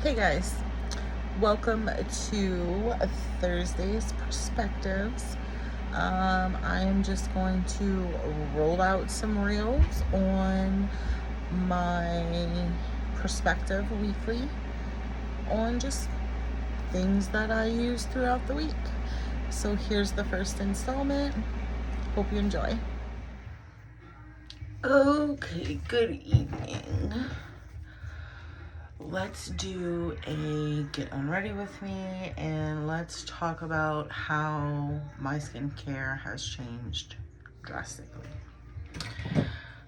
Hey guys, welcome to Thursday's Perspectives. I am just going to roll out some reels on my perspective weekly on just things that I use throughout the week. So here's the first installment. Hope you enjoy. Okay, good evening. Let's do a get unready with me and let's talk about how my skincare has changed drastically.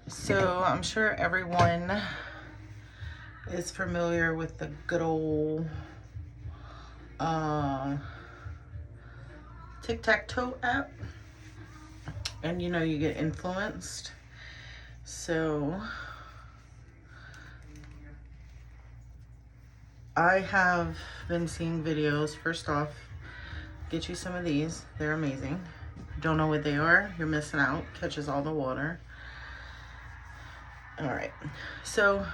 So I'm sure everyone is familiar with the good old tic-tac-toe app, and you get influenced. So I have been seeing videos. First off, get you some of these. They're amazing. Don't know what they are? You're missing out. Catches all the water. All right. So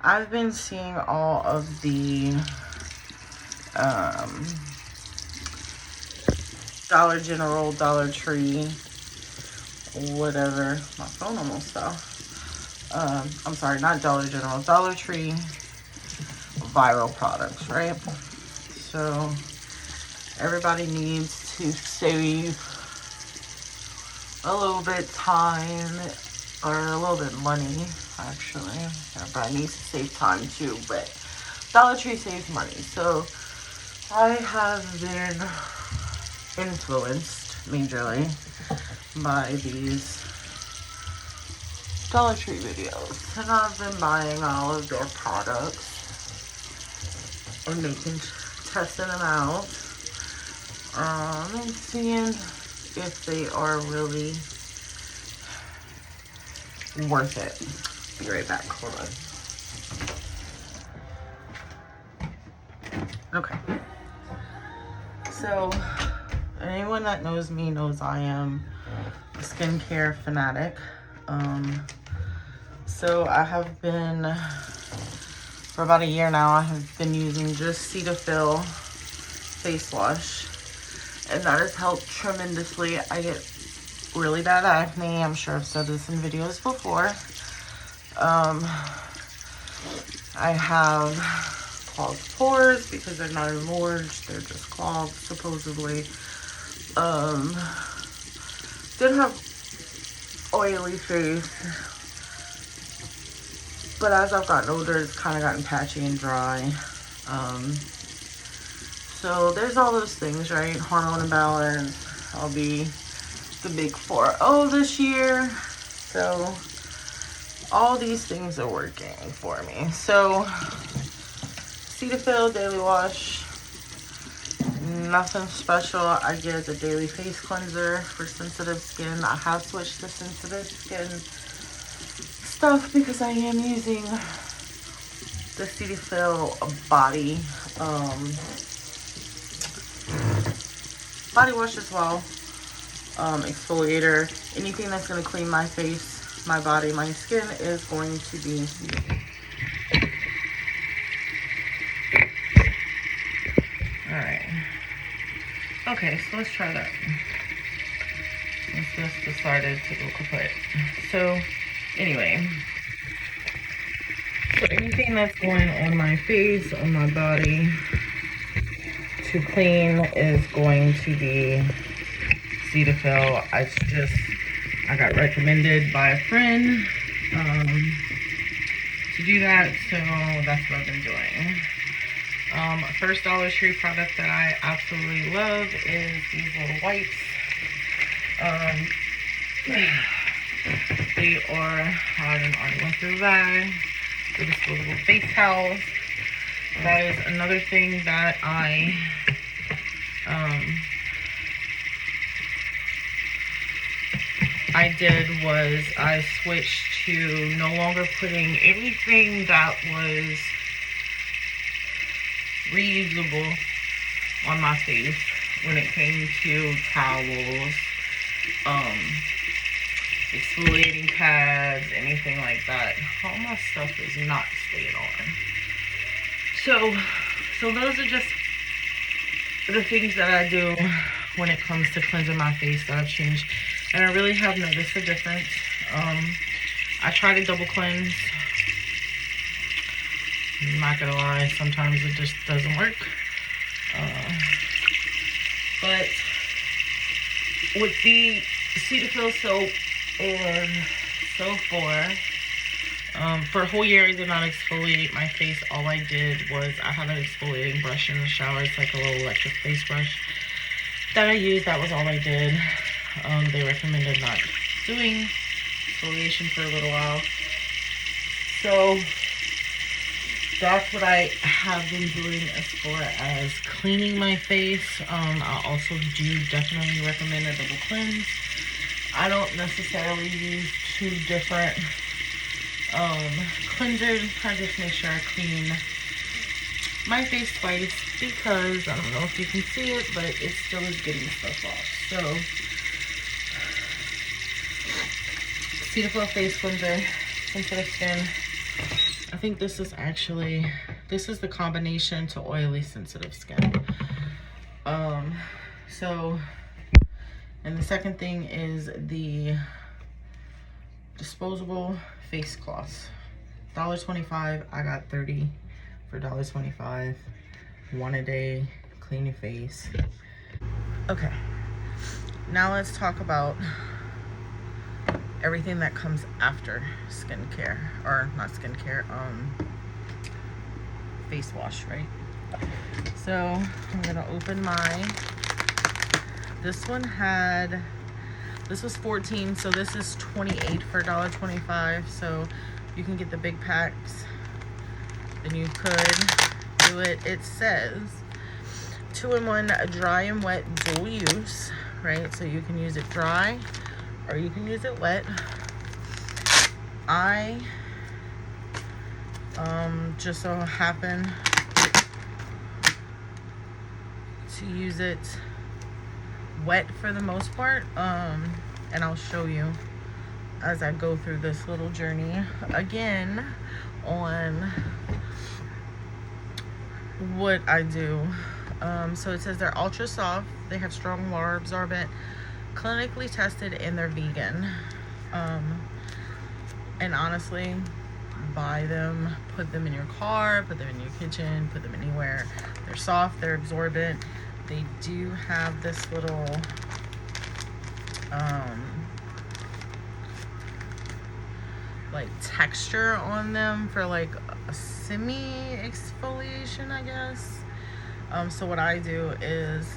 I've been seeing all of the Dollar General, Dollar Tree, whatever. My phone almost fell. I'm sorry, not Dollar General, Dollar Tree viral products, right? So everybody needs to save a little bit time or a little bit money, actually. Everybody needs to save time too, but Dollar Tree saves money. So I have been influenced majorly by these Dollar Tree videos, and I've been buying all of their products and testing them out, and seeing if they are really worth it. Be right back. Hold on. Okay. So anyone that knows me knows I am a skincare fanatic. So I have been, for about a year now, I have been using just Cetaphil face wash, and that has helped tremendously. I get really bad acne. I'm sure I've said this in videos before. I have clogged pores because they're not enlarged, they're just clogged, supposedly. Did have oily face, but as I've gotten older, it's kind of gotten patchy and dry. So there's all those things, right? Hormone imbalance. I'll be the big 4-0 this year. So all these things are working for me. So Cetaphil Daily Wash. Nothing special. I get the daily face cleanser for sensitive skin. I have switched to sensitive skin stuff because I am using the Cetaphil body wash as well. Exfoliator. Anything that's going to clean my face, my body, my skin is going to be alright. Okay, so let's try that. Let's just decided to go kaput. So anyway, so anything that's going on my face, on my body to clean is going to be Cetaphil. I got recommended by a friend to do that, so that's what I've been doing. First Dollar Tree product that I absolutely love is these little wipes. They are, I already went through that. The disposable face towels. That is another thing that I did was I switched to no longer putting anything that was reusable on my face when it came to towels, exfoliating pads, anything like that. All my stuff is not staying on. So those are just the things that I do when it comes to cleansing my face that I've changed, and I really have noticed a difference. I try to double cleanse. I'm not gonna lie, sometimes it just doesn't work. But with the Cetaphil soap and so forth, for a whole year I did not exfoliate my face. All I did was I have an exfoliating brush in the shower. It's like a little electric face brush that I used. That was all I did. They recommended not doing exfoliation for a little while. So that's what I have been doing as far as cleaning my face. I also do definitely recommend a double cleanse. I don't necessarily use two different cleansers. I just make sure I clean my face twice because I don't know if you can see it, but it still is getting stuff off. So Cetaphil face cleanser, sensitive skin. I think this is the combination to oily sensitive skin. And the second thing is the disposable face cloths. $1.25. I got 30 for $1.25. One a day, clean your face. Okay, now let's talk about everything that comes after skincare, or not skincare, face wash, right? So I'm gonna open this was 14, so this is 28 for $1.25. So you can get the big packs, then you could do it. It says 2-in-1 dry and wet dual use, right? So you can use it dry or you can use it wet. I just so happen to use it wet for the most part, and I'll show you as I go through this little journey again on what I do. So it says they're ultra soft, they have strong water absorbent, clinically tested, and they're vegan. And honestly, buy them, put them in your car, put them in your kitchen, put them anywhere. They're soft, they're absorbent. They do have this little like texture on them for like a semi exfoliation, I guess. So what I do is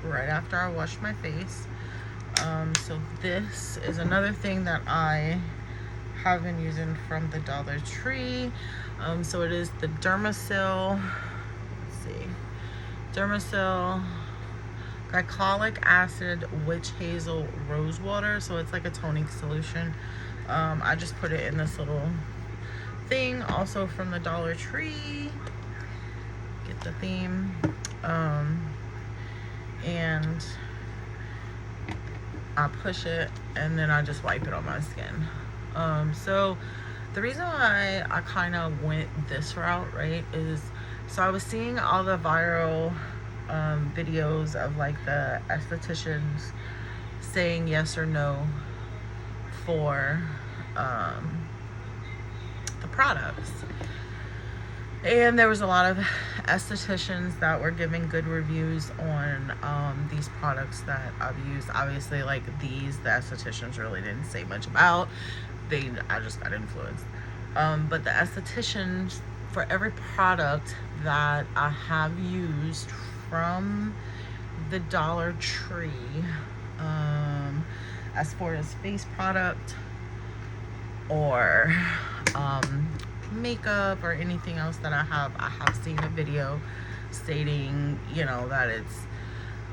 right after I wash my face, so this is another thing that I have been using from the Dollar Tree. So it is the Dermasil, Dermasil glycolic acid witch hazel rose water. So it's like a toning solution. I just put it in this little thing, also from the Dollar Tree. Get the theme. And I push it and then I just wipe it on my skin. So the reason why I kind of went this route, right, is so I was seeing all the viral videos of like the estheticians saying yes or no for the products. And there was a lot of estheticians that were giving good reviews on these products that I've used. Obviously, like these, the estheticians really didn't say much about. I just got influenced. But the estheticians, for every product that I have used from the Dollar Tree, as far as face product or makeup or anything else that I have seen a video stating, you know, that it's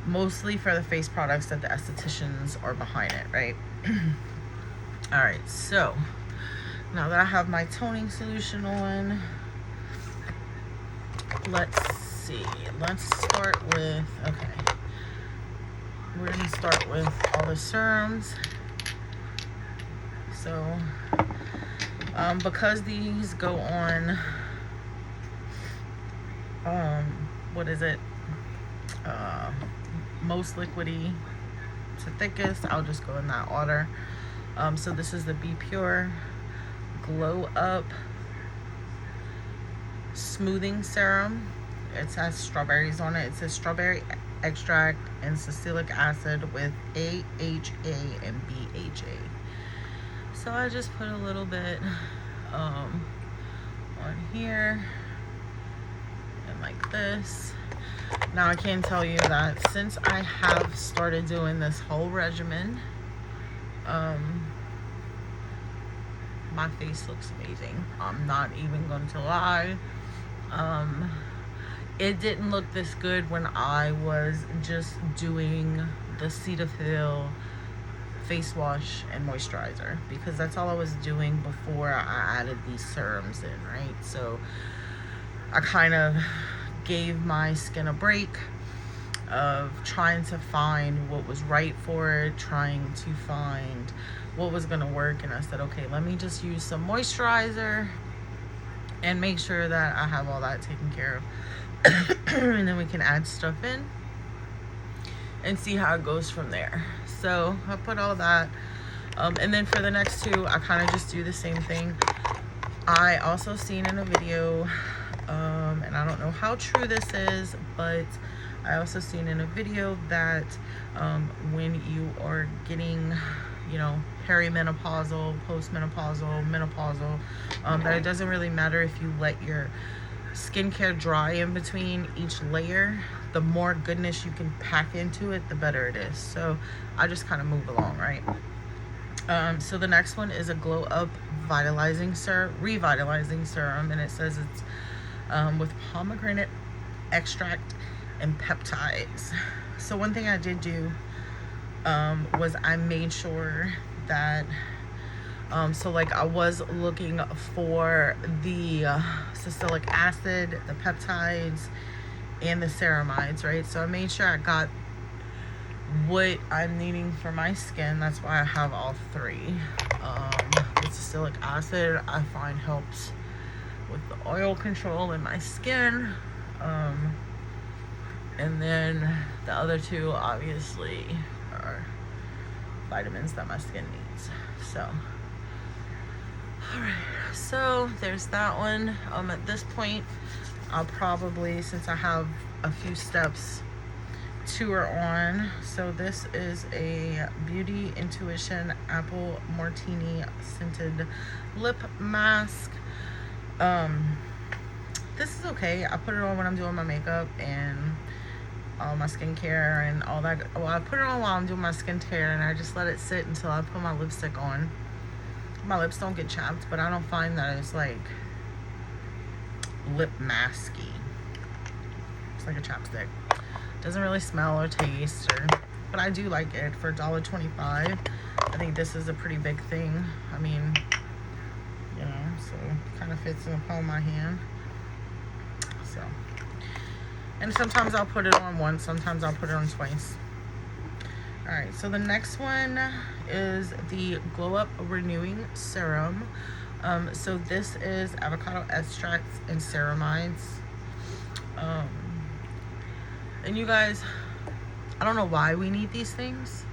mostly for the face products that the estheticians are behind it, right? All right, so now that I have my toning solution on, let's see. Let's start with, okay, we're gonna start with all the serums. So because these go on what is it? Most liquidy to thickest. I'll just go in that order. So this is the Be Pure Glow Up Smoothing Serum. It has strawberries on it. It says strawberry extract and salicylic acid with AHA and BHA. So I just put a little bit on here and like this. Now I can tell you that since I have started doing this whole regimen, my face looks amazing. I'm not even going to lie. It didn't look this good when I was just doing the Cetaphil face wash and moisturizer, because that's all I was doing before I added these serums in, right? So I kind of gave my skin a break of trying to find what was right for it, trying to find what was going to work, and I said, okay, let me just use some moisturizer and make sure that I have all that taken care of. And then we can add stuff in and see how it goes from there. So I put all that, and then for the next two, I kind of just do the same thing. I also seen in a video, and I don't know how true this is, but I also seen in a video that when you are getting, you know, perimenopausal, postmenopausal, menopausal, that it doesn't really matter if you let your skincare dry in between each layer. The more goodness you can pack into it, the better it is. So I just kind of move along, right? So the next one is a Glow Up Revitalizing Serum, and it says it's with pomegranate extract and peptides. So one thing I did do was I made sure that so like I was looking for the salicylic acid, the peptides, and the ceramides, right? So I made sure I got what I'm needing for my skin. That's why I have all three. The salicylic acid I find helps with the oil control in my skin, and then the other two obviously are vitamins that my skin needs. So alright, so there's that one. At this point, I'll probably, since I have a few steps to or on, so this is a Beauty Intuition Apple Martini Scented Lip Mask. This is okay. I put it on when I'm doing my makeup and all my skincare and all that. Well, I put it on while I'm doing my skincare, and I just let it sit until I put my lipstick on. My lips don't get chapped, but I don't find that it's like lip masky. It's like a chapstick. Doesn't really smell or taste, but I do like it for $1.25. I think this is a pretty big thing. I mean, you know, so it kind of fits in the palm of my hand. So, and sometimes I'll put it on once, sometimes I'll put it on twice. Alright, so the next one is the Glow Up Renewing Serum. So this is avocado extracts and ceramides. And you guys, I don't know why we need these things.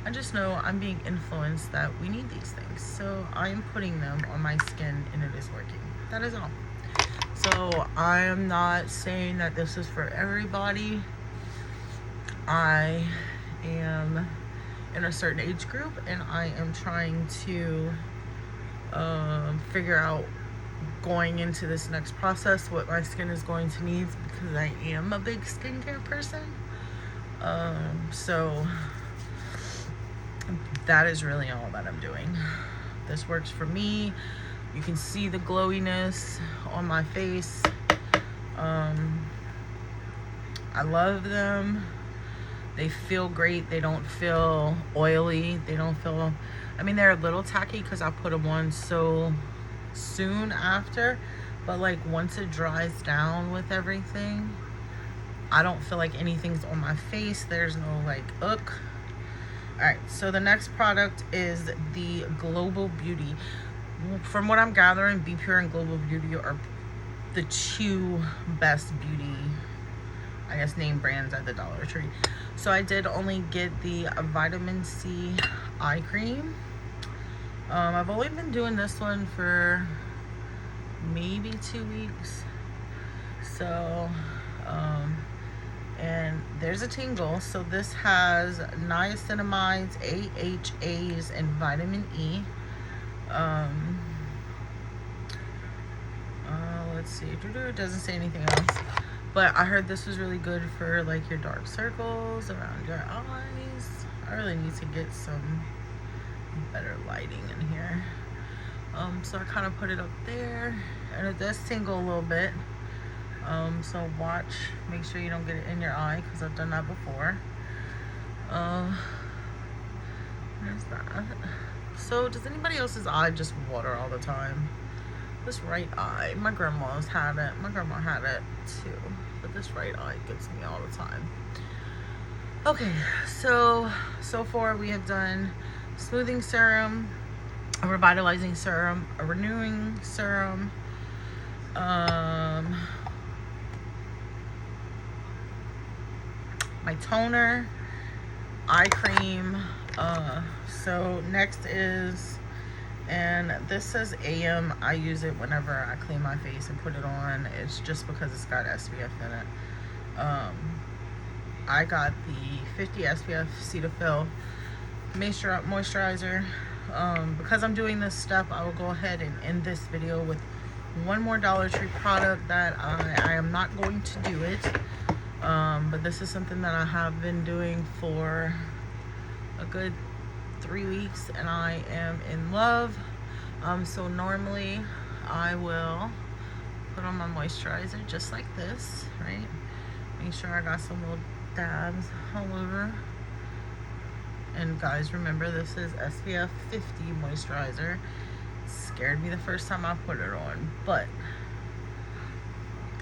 I just know I'm being influenced that we need these things. So I am putting them on my skin and it is working. That is all. So I am not saying that this is for everybody. I am in a certain age group and I am trying to figure out, going into this next process, what my skin is going to need, because I am a big skincare person. So that is really all that I'm doing. This works for me. You can see the glowiness on my face. I love them. They feel great. They don't feel oily. They don't feel, I mean, they're a little tacky because I put them on so soon after, but like once it dries down with everything, I don't feel like anything's on my face. There's no like ick. Alright, so the next product is the Global Beauty. From what I'm gathering, Be Pure and Global Beauty are the two best beauty, I guess, name brands at the Dollar Tree. So I did only get the vitamin C eye cream. I've only been doing this one for maybe 2 weeks. So, and there's a tingle. So this has niacinamides, AHAs, and vitamin E. Let's see, it doesn't say anything else, but I heard this was really good for like your dark circles around your eyes. I really need to get some better lighting in here. So I kind of put it up there, and it does tingle a little bit. So watch, make sure you don't get it in your eye, because I've done that before. There's that. So does anybody else's eye just water all the time? This right eye, my grandma's had it. My grandma had it too, but this right eye gets me all the time. Okay, so far we have done smoothing serum, a revitalizing serum, a renewing serum, my toner, eye cream. So next is, and this says AM. I use it whenever I clean my face and put it on. It's just because it's got SPF in it. I got the 50 SPF Cetaphil moisturizer. Because I'm doing this step, I will go ahead and end this video with one more Dollar Tree product that I am not going to do it. But this is something that I have been doing for a good 3 weeks, and I am in love. So normally I will put on my moisturizer just like this, right? Make sure I got some little dabs all over. And guys, remember, this is SPF 50 moisturizer. It scared me the first time I put it on, but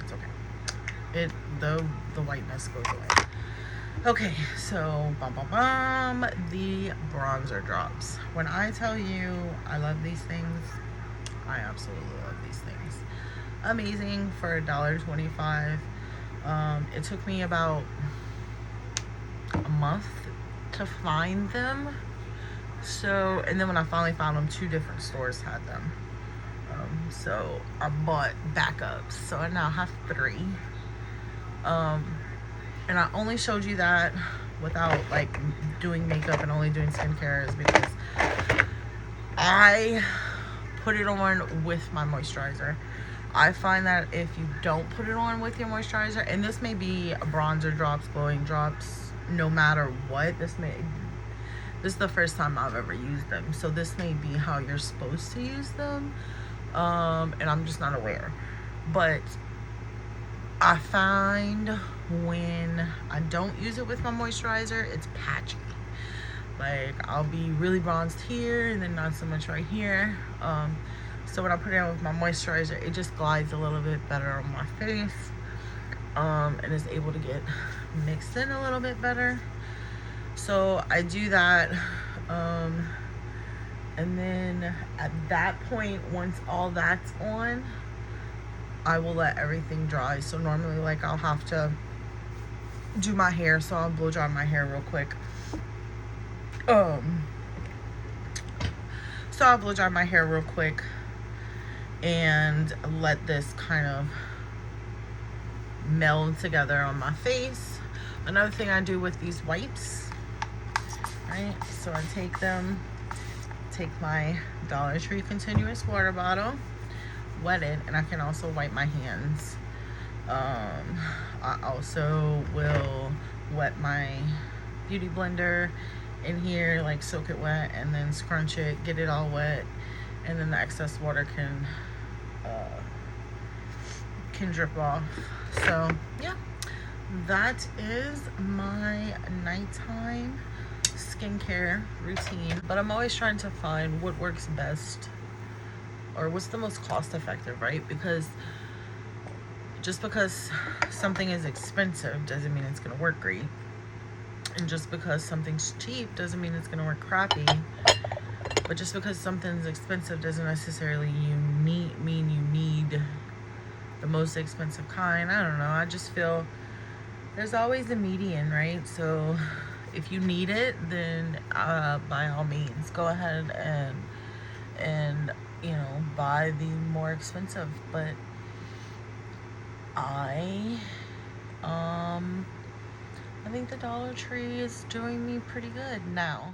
it's okay. The whiteness goes away. Okay, so the bronzer drops. When I tell you I love these things, I absolutely love these things. Amazing for $1.25. It took me about a month to find them. So, and then when I finally found them, 2 different stores had them. So I bought backups. So I now have 3. And I only showed you that without like doing makeup and only doing skincare is because I put it on with my moisturizer. I find that if you don't put it on with your moisturizer, and this may be a bronzer drops, glowing drops, no matter what, this is the first time I've ever used them, so this may be how you're supposed to use them, and I'm just not aware. But I find when I don't use it with my moisturizer, it's patchy. Like, I'll be really bronzed here and then not so much right here. So when I put it on with my moisturizer, it just glides a little bit better on my face, and is able to get mixed in a little bit better. So I do that, and then at that point, once all that's on, I will let everything dry. So normally, like, I'll have to do my hair, so I'll blow dry my hair real quick. So I'll blow dry my hair real quick and let this kind of meld together on my face. Another thing I do with these wipes, right? So I take my Dollar Tree continuous water bottle, wet it, and I can also wipe my hands. I also will wet my beauty blender in here, like soak it wet and then scrunch it, get it all wet, and then the excess water can drip off. So yeah, that is my nighttime skincare routine. But I'm always trying to find what works best, or what's the most cost effective, right? Because just because something is expensive doesn't mean it's gonna work great. And just because something's cheap doesn't mean it's gonna work crappy. But just because something's expensive doesn't necessarily mean you need the most expensive kind. I don't know. I just feel there's always a median, right? So if you need it, then by all means, go ahead and you know, buy the more expensive. But I think the Dollar Tree is doing me pretty good now.